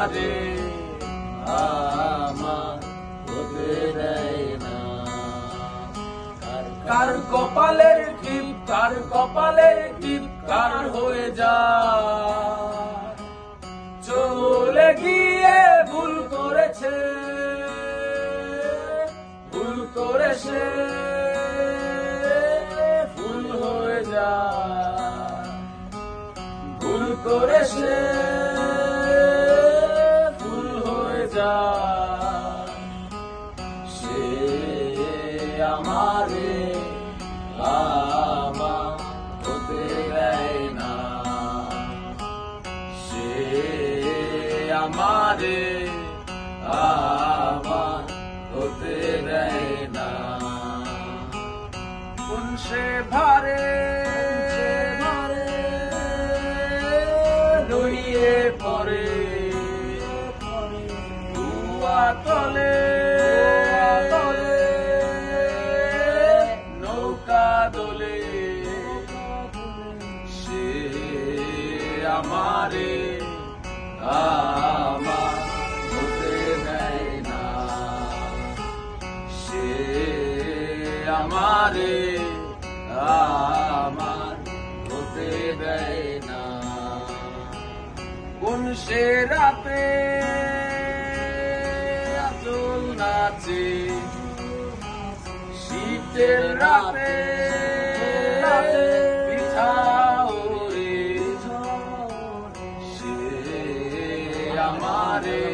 আমারে আমার হতে দেয় না। কার কপালের টিপ, কার কপালের টিপ কার হয়ে যায়, চলে গিয়ে ভুল করেছে, ভুল করেছে, ভুল হয়ে যায়, ভুল করেছে, ভুল হয়ে যায়। সে আমারে আমার হতে দেয় না, সে আমারে আমার হতে দেয় না। কোন সে ভারে লইয়ে পরে কুয়া তলে নৌকা দোলে, সে আমারে আমার হতে দেয় না, সে আমারে আমার হতে দেয় না। কোন সে রাতে আচল নাচে, শীতের রাতে পিঠা ওরে, সে আমারে